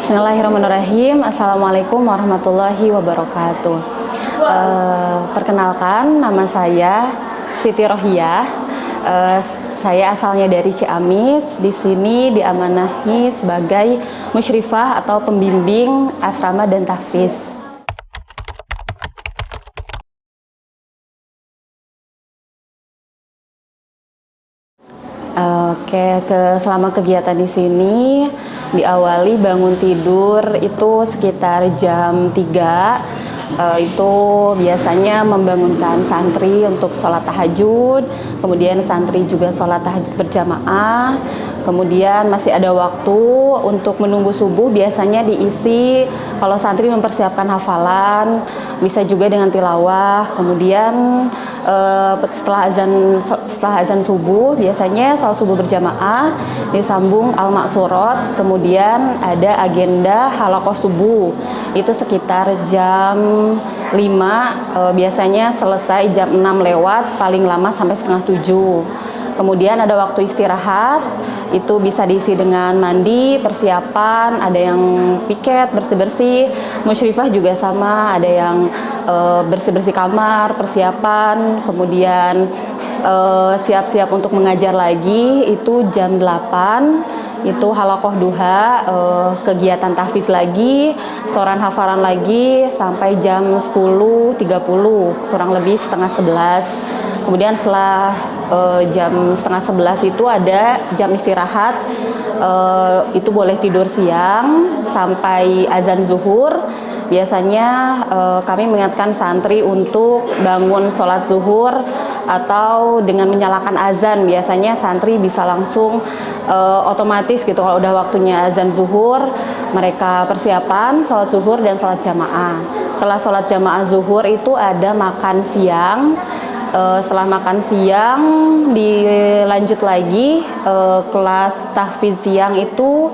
Bismillahirrahmanirrahim. Assalamualaikum warahmatullahi wabarakatuh. Perkenalkan, nama saya Siti Rohiyah. Saya asalnya dari Ciamis. Di sini diamanahi sebagai musyrifah atau pembimbing asrama dan tahfiz. Selama kegiatan di sini diawali bangun tidur itu sekitar jam 3. Itu biasanya membangunkan santri untuk sholat tahajud, kemudian santri juga sholat tahajud berjamaah, kemudian masih ada waktu untuk menunggu subuh, biasanya diisi kalau santri mempersiapkan hafalan, bisa juga dengan tilawah. Kemudian setelah azan subuh biasanya sholat subuh berjamaah, disambung al-maksurat, kemudian ada agenda halaqah subuh itu sekitar jam 5, biasanya selesai jam 6 lewat, paling lama sampai setengah 7. Kemudian ada waktu istirahat, itu bisa diisi dengan mandi, persiapan, ada yang piket, bersih-bersih, musyrifah juga sama, ada yang bersih-bersih kamar, persiapan, kemudian siap-siap untuk mengajar lagi, itu jam 8, itu halaqah duha, kegiatan tahfiz lagi, setoran hafalan lagi, sampai jam 10.30, kurang lebih setengah 11. Kemudian setelah jam setengah 11 itu ada jam istirahat, itu boleh tidur siang sampai azan zuhur. Biasanya kami mengingatkan santri untuk bangun sholat zuhur atau dengan menyalakan azan. Biasanya santri bisa langsung otomatis gitu, kalau udah waktunya azan zuhur mereka persiapan sholat zuhur dan sholat jamaah. Setelah sholat jamaah zuhur itu ada makan siang. Setelah makan siang dilanjut lagi kelas tahfiz siang itu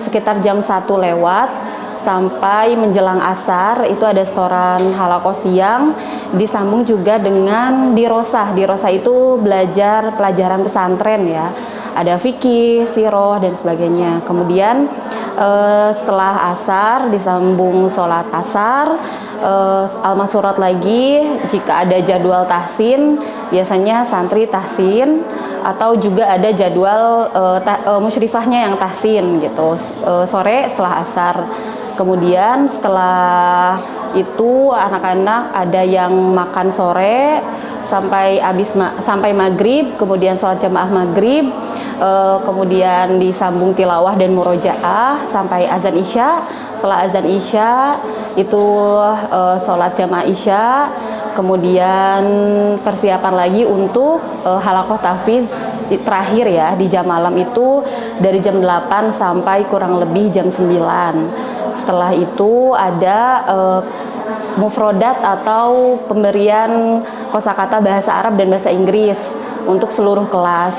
sekitar jam 1 lewat sampai menjelang asar, itu ada setoran halaqah siang, disambung juga dengan dirosah. Dirosah itu belajar pelajaran pesantren ya, ada fikih, siroh dan sebagainya. Kemudian setelah asar disambung sholat asar, al-maksurat lagi. Jika ada jadwal tahsin, biasanya santri tahsin, atau juga ada jadwal musyrifahnya yang tahsin gitu, sore setelah asar. Kemudian setelah itu anak-anak ada yang makan sore sampai maghrib, kemudian sholat jamaah maghrib, kemudian disambung tilawah dan murojaah sampai azan isya. Setelah azan isya itu sholat jamaah isya, kemudian persiapan lagi untuk halaqah tahfiz terakhir ya di jam malam itu dari jam 8 sampai kurang lebih jam 9. Setelah itu ada mufrodat atau pemberian kosakata bahasa Arab dan bahasa Inggris untuk seluruh kelas.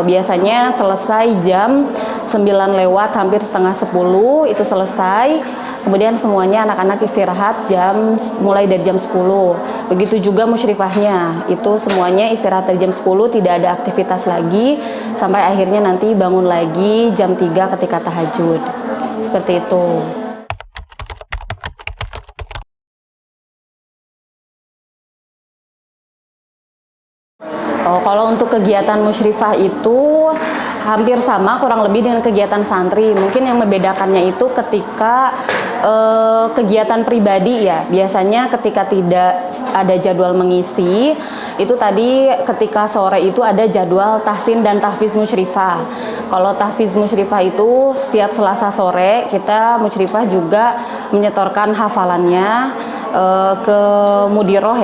Biasanya selesai jam 9 lewat, hampir setengah 10 itu selesai. Kemudian semuanya anak-anak istirahat mulai dari jam 10. Begitu juga musyrifahnya, itu semuanya istirahat dari jam 10, tidak ada aktivitas lagi sampai akhirnya nanti bangun lagi jam 3 ketika tahajud. Seperti itu. Kalau untuk kegiatan musyrifah itu hampir sama kurang lebih dengan kegiatan santri. Mungkin yang membedakannya itu ketika kegiatan pribadi ya. Biasanya ketika tidak ada jadwal mengisi, itu tadi ketika sore itu ada jadwal tahsin dan tahfiz musyrifah. Kalau tahfiz musyrifah itu setiap Selasa sore kita musyrifah juga menyetorkan hafalannya ke mudiroh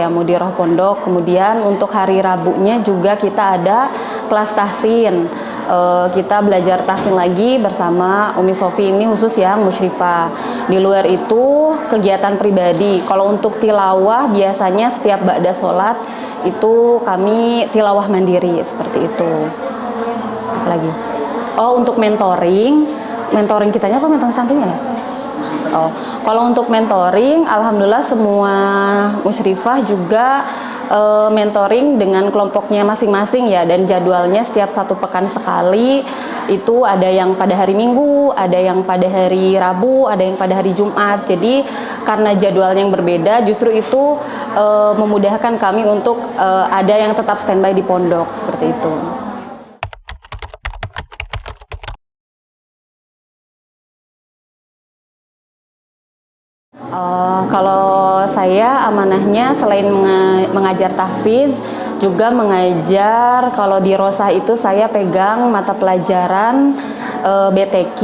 pondok. Kemudian untuk hari Rabunya juga kita ada kelas tahsin. Kita belajar tahsin lagi bersama Umi Sofi, ini khusus yang musyrifah. Di luar itu kegiatan pribadi. Kalau untuk tilawah biasanya setiap ba'da sholat itu kami tilawah mandiri seperti itu. Apalagi? Untuk mentoring kitanya apa mentoring santrinya ya? Kalau untuk mentoring, alhamdulillah semua musyrifah juga mentoring dengan kelompoknya masing-masing ya, dan jadwalnya setiap 1 pekan sekali. Itu ada yang pada hari Minggu, ada yang pada hari Rabu, ada yang pada hari Jumat. Jadi karena jadwalnya yang berbeda, justru itu memudahkan kami untuk ada yang tetap standby di pondok seperti itu. Kalau saya amanahnya selain mengajar tahfiz, juga mengajar. Kalau di Rosah itu saya pegang mata pelajaran BTQ,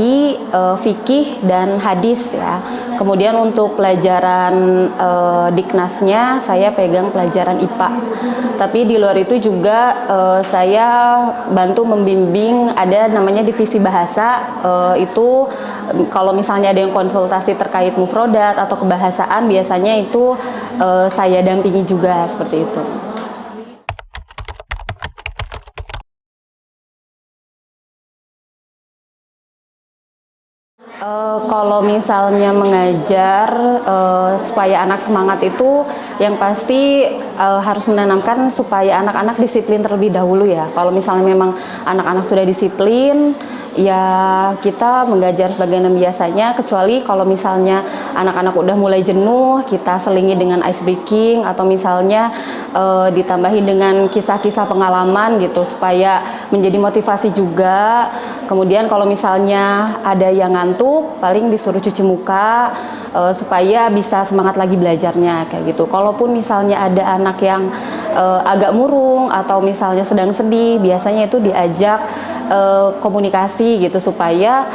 fikih dan hadis ya. Kemudian untuk pelajaran Diknasnya saya pegang pelajaran IPA. Tapi di luar itu juga saya bantu membimbing, ada namanya divisi bahasa. Itu kalau misalnya ada yang konsultasi terkait mufrodat atau kebahasaan, biasanya itu saya dampingi juga seperti itu. Kalau misalnya mengajar supaya anak semangat itu, yang pasti harus menanamkan supaya anak-anak disiplin terlebih dahulu ya. Kalau misalnya memang anak-anak sudah disiplin, ya kita mengajar sebagaimana biasanya, kecuali kalau misalnya anak-anak udah mulai jenuh, kita selingi dengan ice breaking atau misalnya ditambahi dengan kisah-kisah pengalaman gitu supaya menjadi motivasi juga. Kemudian kalau misalnya ada yang ngantuk, paling disuruh cuci muka supaya bisa semangat lagi belajarnya kayak gitu. Kalaupun misalnya ada anak yang agak murung atau misalnya sedang sedih, biasanya itu diajak komunikasi gitu supaya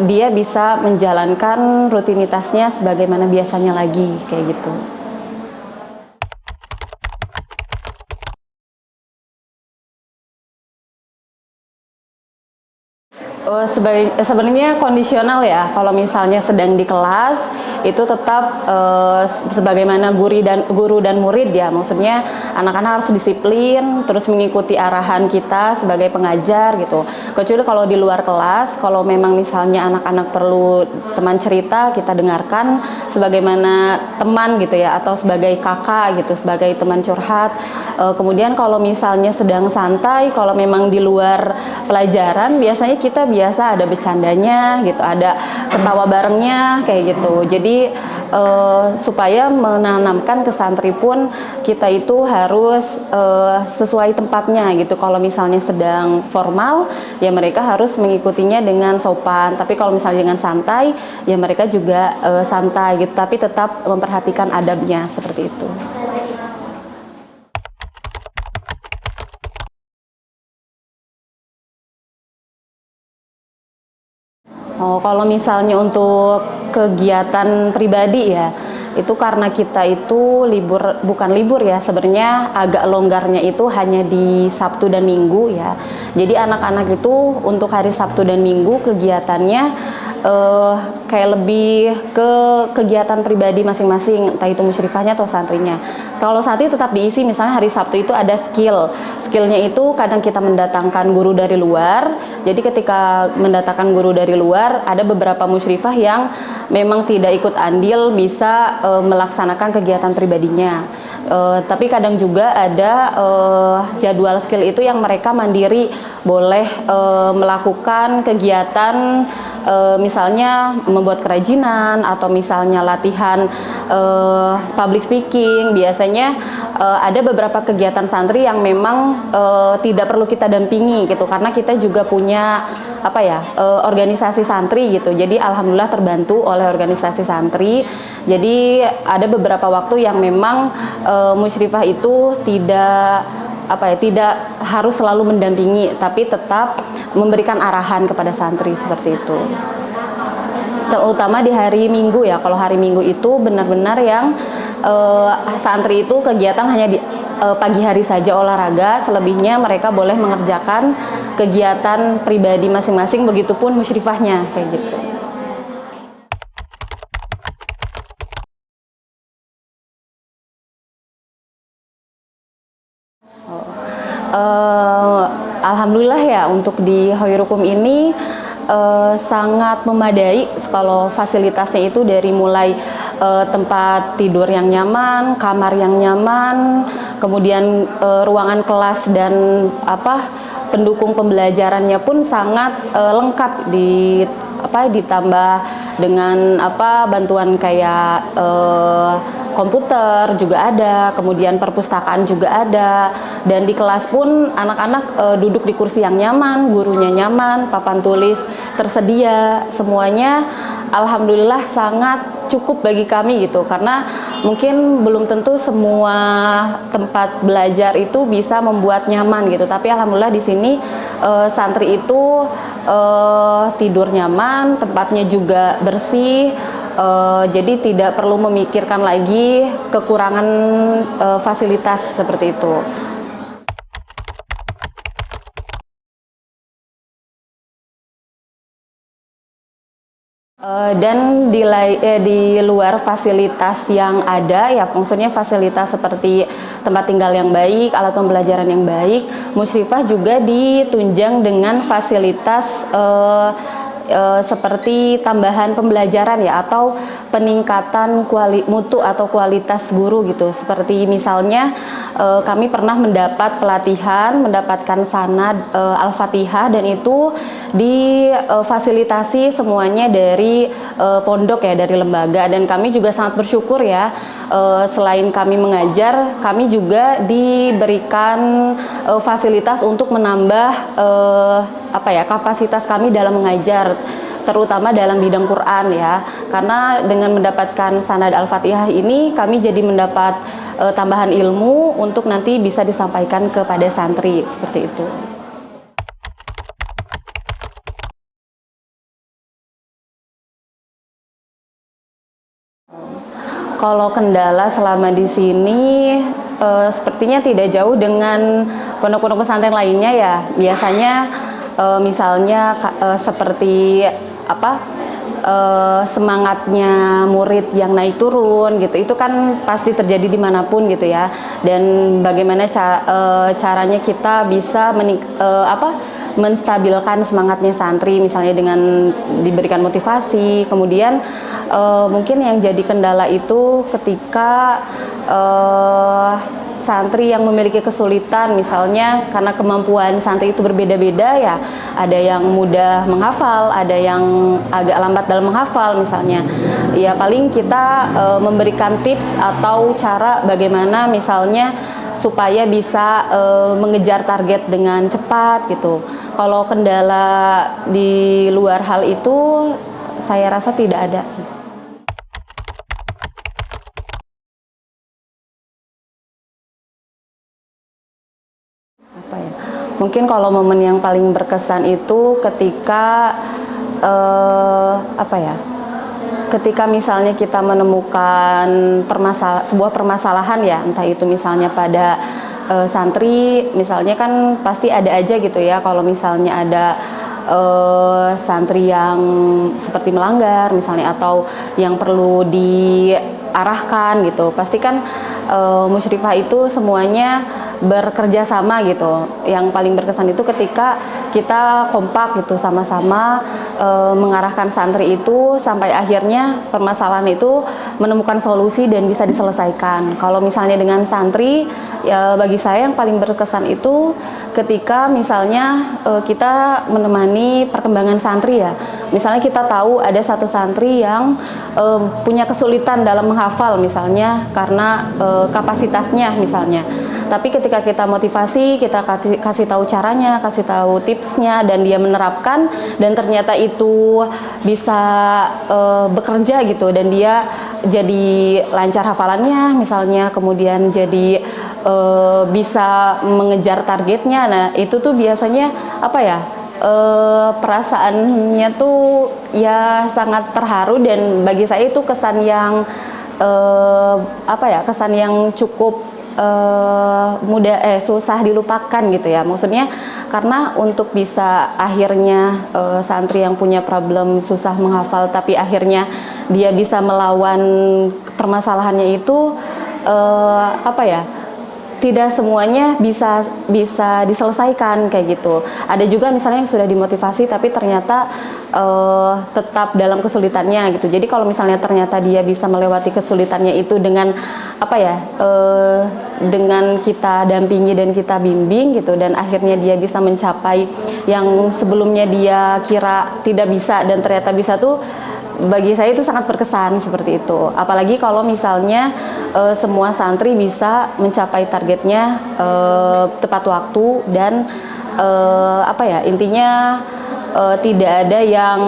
dia bisa menjalankan rutinitasnya sebagaimana biasanya lagi kayak gitu. Sebenarnya kondisional ya. Kalau misalnya sedang di kelas itu tetap sebagaimana guru dan murid ya. Maksudnya anak-anak harus disiplin, terus mengikuti arahan kita sebagai pengajar gitu. Kecuali kalau di luar kelas, kalau memang misalnya anak-anak perlu teman cerita, kita dengarkan sebagaimana teman gitu ya, atau sebagai kakak gitu, sebagai teman curhat. Kemudian kalau misalnya sedang santai, kalau memang di luar pelajaran, biasanya kita biasa ada bercandanya gitu, ada ketawa barengnya kayak gitu. Jadi supaya menanamkan ke santri pun kita itu harus sesuai tempatnya gitu. Kalau misalnya sedang formal, ya mereka harus mengikutinya dengan sopan. Tapi kalau misalnya dengan santai, ya mereka juga santai gitu. Tapi tetap memperhatikan adabnya seperti itu. Oh, kalau misalnya untuk kegiatan pribadi ya, itu karena kita itu bukan libur ya, sebenarnya agak longgarnya itu hanya di Sabtu dan Minggu ya. Jadi anak-anak itu untuk hari Sabtu dan Minggu kegiatannya kayak lebih ke kegiatan pribadi masing-masing, entah itu musyrifahnya atau santrinya. Kalau santri tetap diisi, misalnya hari Sabtu itu ada skillnya itu kadang kita mendatangkan guru dari luar. Jadi ketika mendatangkan guru dari luar, ada beberapa musyrifah yang memang tidak ikut andil bisa melaksanakan kegiatan pribadinya. Tapi kadang juga ada jadwal skill itu yang mereka mandiri boleh melakukan kegiatan misalnya membuat kerajinan atau misalnya latihan public speaking. Biasanya ada beberapa kegiatan santri yang memang tidak perlu kita dampingi gitu, karena kita juga punya organisasi santri gitu. Jadi alhamdulillah terbantu oleh organisasi santri. Jadi ada beberapa waktu yang memang musyrifah itu tidak harus selalu mendampingi, tapi tetap memberikan arahan kepada santri seperti itu. Terutama di hari Minggu ya. Kalau hari Minggu itu benar-benar yang santri itu kegiatan hanya di pagi hari saja olahraga, selebihnya mereka boleh mengerjakan kegiatan pribadi masing-masing, begitupun musyrifahnya kayak gitu. Alhamdulillah ya, untuk di Khairukum ini sangat memadai. Kalau fasilitasnya itu dari mulai tempat tidur yang nyaman, kamar yang nyaman, kemudian ruangan kelas dan pendukung pembelajarannya pun sangat lengkap ditambah dengan bantuan kayak komputer juga ada, kemudian perpustakaan juga ada, dan di kelas pun anak-anak duduk di kursi yang nyaman, gurunya nyaman, papan tulis tersedia, semuanya alhamdulillah sangat cukup bagi kami gitu, karena mungkin belum tentu semua tempat belajar itu bisa membuat nyaman gitu, tapi alhamdulillah di sini santri itu tidur nyaman, tempatnya juga bersih, jadi tidak perlu memikirkan lagi kekurangan fasilitas seperti itu. Dan di luar fasilitas yang ada ya, maksudnya fasilitas seperti tempat tinggal yang baik, alat pembelajaran yang baik, Musyrifah juga ditunjang dengan fasilitas seperti tambahan pembelajaran ya, atau peningkatan mutu atau kualitas guru gitu. Seperti misalnya kami pernah mendapat pelatihan, mendapatkan sanad Al-Fatihah, dan itu difasilitasi semuanya dari pondok ya, dari lembaga, dan kami juga sangat bersyukur ya, selain kami mengajar, kami juga diberikan fasilitas untuk menambah kapasitas kami dalam mengajar, terutama dalam bidang Quran ya, karena dengan mendapatkan sanad Al-Fatihah ini kami jadi mendapat tambahan ilmu untuk nanti bisa disampaikan kepada santri seperti itu. Kalau kendala selama di sini sepertinya tidak jauh dengan pondok-pondok pesantren lainnya ya. Biasanya misalnya seperti semangatnya murid yang naik turun gitu, itu kan pasti terjadi dimanapun gitu ya. Dan bagaimana caranya kita bisa menstabilkan semangatnya santri, misalnya dengan diberikan motivasi. Kemudian mungkin yang jadi kendala itu ketika santri yang memiliki kesulitan, misalnya karena kemampuan santri itu berbeda-beda ya, ada yang mudah menghafal, ada yang agak lambat dalam menghafal misalnya. Ya paling kita memberikan tips atau cara bagaimana misalnya supaya bisa mengejar target dengan cepat gitu. Kalau kendala di luar hal itu saya rasa tidak ada. Mungkin kalau momen yang paling berkesan itu ketika ketika misalnya kita menemukan sebuah permasalahan ya, entah itu misalnya pada santri, misalnya kan pasti ada aja gitu ya, kalau misalnya ada santri yang seperti melanggar misalnya, atau yang perlu diarahkan gitu, pasti kan Musyrifah itu semuanya bekerja sama gitu. Yang paling berkesan itu ketika kita kompak gitu, sama-sama mengarahkan santri itu sampai akhirnya permasalahan itu menemukan solusi dan bisa diselesaikan. Kalau misalnya dengan santri, ya bagi saya yang paling berkesan itu ketika misalnya kita menemani perkembangan santri ya. Misalnya kita tahu ada satu santri yang punya kesulitan dalam menghafal misalnya karena kapasitasnya misalnya. Tapi ketika kita motivasi, kita kasih tahu caranya, kasih tahu tipsnya, dan dia menerapkan, dan ternyata itu bisa bekerja gitu, dan dia jadi lancar hafalannya misalnya, kemudian jadi bisa mengejar targetnya. Nah itu tuh biasanya perasaannya tuh ya sangat terharu, dan bagi saya itu kesan yang kesan yang cukup susah dilupakan gitu ya, maksudnya karena untuk bisa akhirnya santri yang punya problem susah menghafal tapi akhirnya dia bisa melawan permasalahannya itu tidak semuanya bisa diselesaikan kayak gitu. Ada juga misalnya yang sudah dimotivasi tapi ternyata tetap dalam kesulitannya gitu. Jadi kalau misalnya ternyata dia bisa melewati kesulitannya itu dengan apa ya, dengan kita dampingi dan kita bimbing gitu, dan akhirnya dia bisa mencapai yang sebelumnya dia kira tidak bisa dan ternyata bisa tuh, bagi saya itu sangat berkesan seperti itu. Apalagi kalau misalnya semua santri bisa mencapai targetnya tepat waktu dan apa ya, intinya tidak ada yang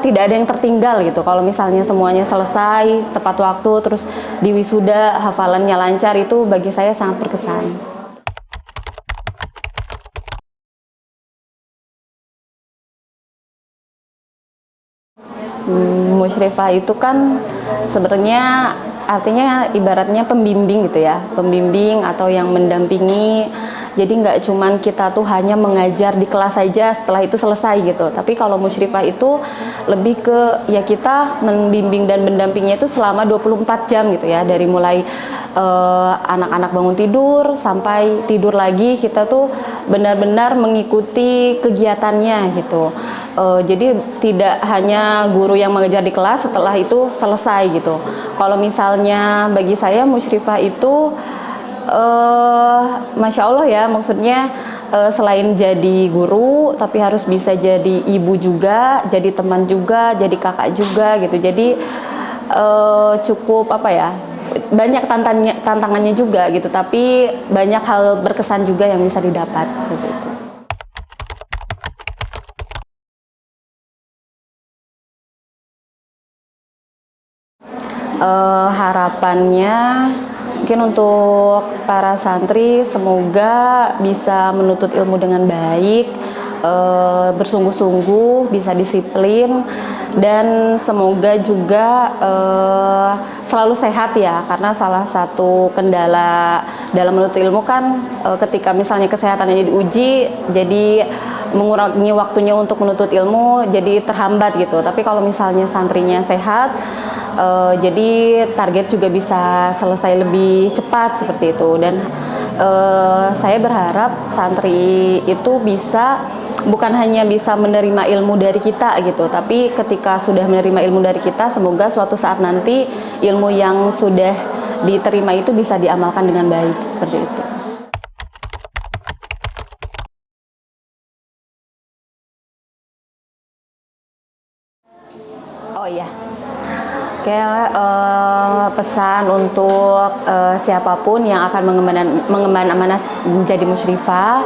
tidak ada yang tertinggal gitu. Kalau misalnya semuanya selesai tepat waktu, terus di wisuda hafalannya lancar, itu bagi saya sangat berkesan. Musyrifah itu kan sebenarnya artinya ibaratnya pembimbing gitu ya, pembimbing atau yang mendampingi. Jadi nggak cuman kita tuh hanya mengajar di kelas saja setelah itu selesai gitu. Tapi kalau musyrifah itu lebih ke ya kita membimbing dan mendampinginya itu selama 24 jam gitu ya. Dari mulai anak-anak bangun tidur sampai tidur lagi, kita tuh benar-benar mengikuti kegiatannya gitu. Jadi tidak hanya guru yang mengajar di kelas setelah itu selesai gitu. Kalau misalnya bagi saya musyrifah itu Masya Allah ya, maksudnya selain jadi guru tapi harus bisa jadi ibu juga, jadi teman juga, jadi kakak juga gitu. Jadi cukup apa ya, banyak tantangannya juga gitu, tapi banyak hal berkesan juga yang bisa didapat gitu. Harapannya mungkin untuk para santri semoga bisa menuntut ilmu dengan baik, bersungguh-sungguh, bisa disiplin, dan semoga juga selalu sehat ya, karena salah satu kendala dalam menuntut ilmu kan ketika misalnya kesehatannya diuji, jadi mengurangi waktunya untuk menuntut ilmu jadi terhambat gitu. Tapi kalau misalnya santrinya sehat, jadi target juga bisa selesai lebih cepat seperti itu. Dan saya berharap santri itu bisa bukan hanya bisa menerima ilmu dari kita gitu, tapi ketika sudah menerima ilmu dari kita, semoga suatu saat nanti ilmu yang sudah diterima itu bisa diamalkan dengan baik seperti itu. Oh iya, kayak pesan untuk siapapun yang akan mengemban amanah menjadi musyrifah,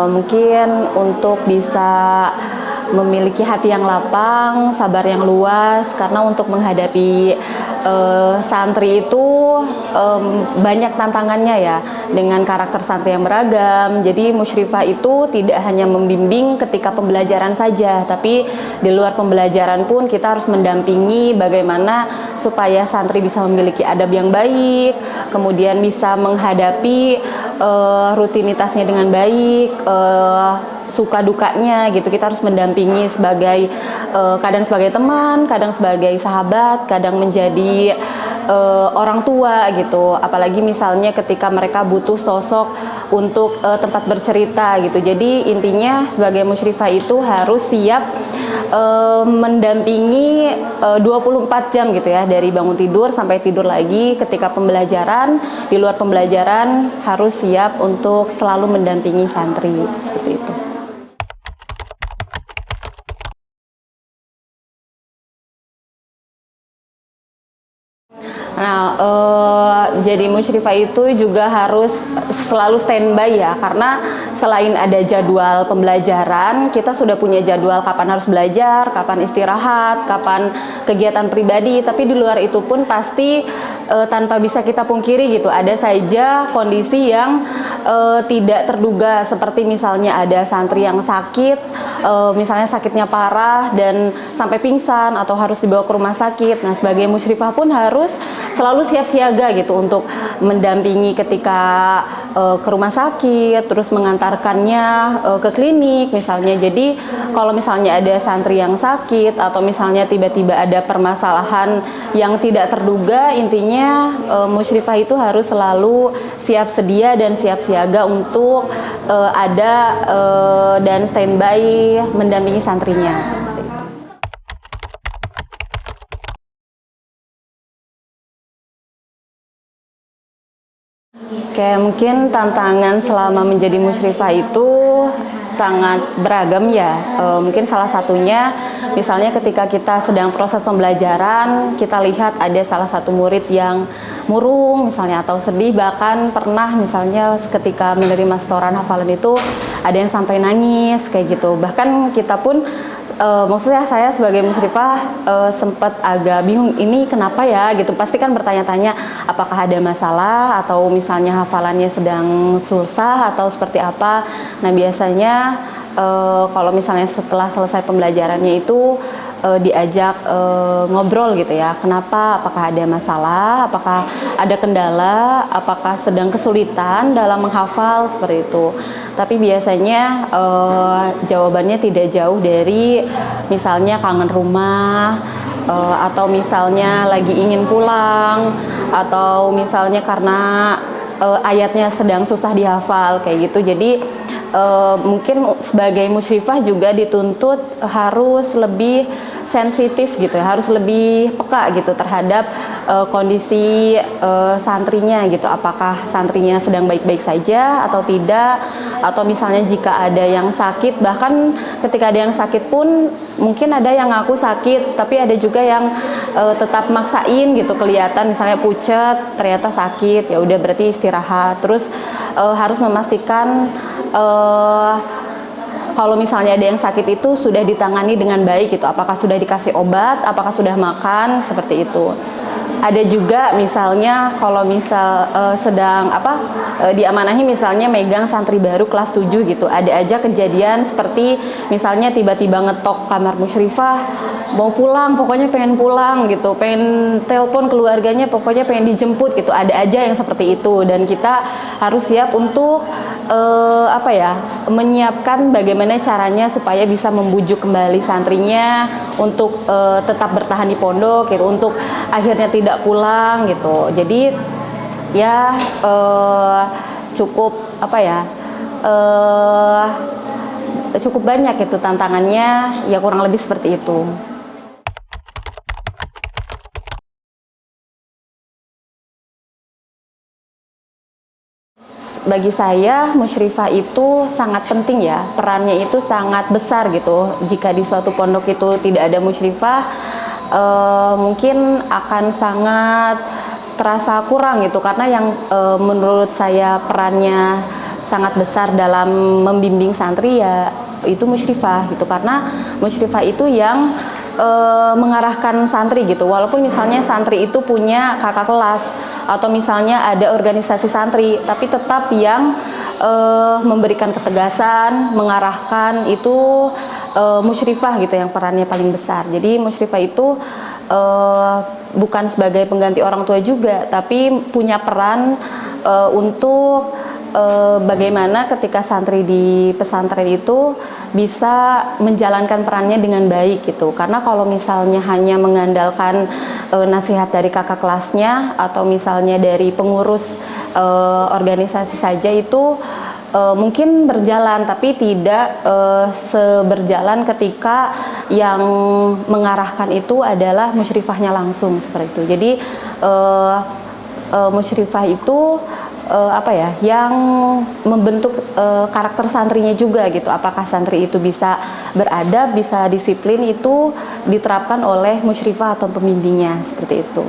mungkin untuk bisa memiliki hati yang lapang, sabar yang luas, karena untuk menghadapi santri itu banyak tantangannya ya, dengan karakter santri yang beragam. Jadi musyrifah itu tidak hanya membimbing ketika pembelajaran saja, tapi di luar pembelajaran pun kita harus mendampingi bagaimana supaya santri bisa memiliki adab yang baik, kemudian bisa menghadapi rutinitasnya dengan baik, suka dukanya gitu. Kita harus mendampingi sebagai kadang sebagai teman, kadang sebagai sahabat, kadang menjadi orang tua gitu. Apalagi misalnya ketika mereka butuh sosok untuk tempat bercerita gitu. Jadi intinya sebagai musyrifah itu harus siap mendampingi 24 jam gitu ya, dari bangun tidur sampai tidur lagi. Ketika pembelajaran, di luar pembelajaran harus siap untuk selalu mendampingi santri seperti itu. Nah, jadi musyrifah itu juga harus selalu standby ya, karena selain ada jadwal pembelajaran, kita sudah punya jadwal kapan harus belajar, kapan istirahat, kapan kegiatan pribadi. Tapi di luar itu pun pasti tanpa bisa kita pungkiri gitu, ada saja kondisi yang tidak terduga, seperti misalnya ada santri yang sakit, misalnya sakitnya parah dan sampai pingsan atau harus dibawa ke rumah sakit. Nah, sebagai musyrifah pun harus selalu siap siaga gitu untuk mendampingi ketika ke rumah sakit, terus mengantarkannya ke klinik misalnya. Jadi kalau misalnya ada santri yang sakit atau misalnya tiba-tiba ada permasalahan yang tidak terduga, intinya musyrifah itu harus selalu siap sedia dan siap siaga untuk ada dan standby mendampingi santrinya. Oke, mungkin tantangan selama menjadi musyrifah itu sangat beragam ya. Mungkin salah satunya, misalnya ketika kita sedang proses pembelajaran, kita lihat ada salah satu murid yang murung misalnya atau sedih, bahkan pernah misalnya ketika menerima setoran hafalan itu ada yang sampai nangis kayak gitu. Bahkan kita pun maksudnya saya sebagai musyrifah sempat agak bingung, ini kenapa ya gitu. Pasti kan bertanya-tanya apakah ada masalah atau misalnya hafalannya sedang susah atau seperti apa. Nah biasanya kalau misalnya setelah selesai pembelajarannya itu diajak ngobrol gitu ya, kenapa, apakah ada masalah, apakah ada kendala, apakah sedang kesulitan dalam menghafal seperti itu. Tapi biasanya jawabannya tidak jauh dari misalnya kangen rumah, atau misalnya lagi ingin pulang, atau misalnya karena ayatnya sedang susah dihafal kayak gitu. Jadi mungkin sebagai musyrifah juga dituntut harus lebih sensitif gitu ya, harus lebih peka gitu terhadap kondisi santrinya gitu, apakah santrinya sedang baik-baik saja atau tidak, atau misalnya jika ada yang sakit, bahkan ketika ada yang sakit pun mungkin ada yang ngaku sakit tapi ada juga yang tetap maksain gitu, kelihatan misalnya pucet ternyata sakit, ya udah berarti istirahat. Terus harus memastikan kalau misalnya ada yang sakit itu sudah ditangani dengan baik gitu, apakah sudah dikasih obat, apakah sudah makan, seperti itu. Ada juga misalnya kalau misal sedang diamanahi misalnya megang santri baru kelas 7 gitu, ada aja kejadian seperti misalnya tiba-tiba ngetok kamar musyrifah, mau pulang, pokoknya pengen pulang gitu, pengen telepon keluarganya, pokoknya pengen dijemput gitu, ada aja yang seperti itu. Dan kita harus siap untuk menyiapkan bagaimana caranya supaya bisa membujuk kembali santrinya untuk tetap bertahan di pondok gitu, untuk akhirnya tidak pulang gitu. Jadi ya cukup cukup banyak itu tantangannya, ya kurang lebih seperti itu. Bagi saya musyrifah itu sangat penting ya, perannya itu sangat besar gitu. Jika di suatu pondok itu tidak ada musyrifah, mungkin akan sangat terasa kurang gitu, karena yang menurut saya perannya sangat besar dalam membimbing santri ya itu musyrifah gitu, karena musyrifah itu yang mengarahkan santri gitu. Walaupun misalnya santri itu punya kakak kelas atau misalnya ada organisasi santri, tapi tetap yang memberikan ketegasan, mengarahkan itu musyrifah gitu, yang perannya paling besar. Jadi musyrifah itu bukan sebagai pengganti orang tua juga, tapi punya peran untuk bagaimana ketika santri di pesantren itu bisa menjalankan perannya dengan baik gitu. Karena kalau misalnya hanya mengandalkan nasihat dari kakak kelasnya atau misalnya dari pengurus organisasi saja, itu mungkin berjalan, tapi tidak seberjalan ketika yang mengarahkan itu adalah musyrifahnya langsung seperti itu. Jadi musyrifah itu yang membentuk karakter santrinya juga gitu. Apakah santri itu bisa beradab, bisa disiplin, itu diterapkan oleh musyrifah atau pembimbingnya seperti itu.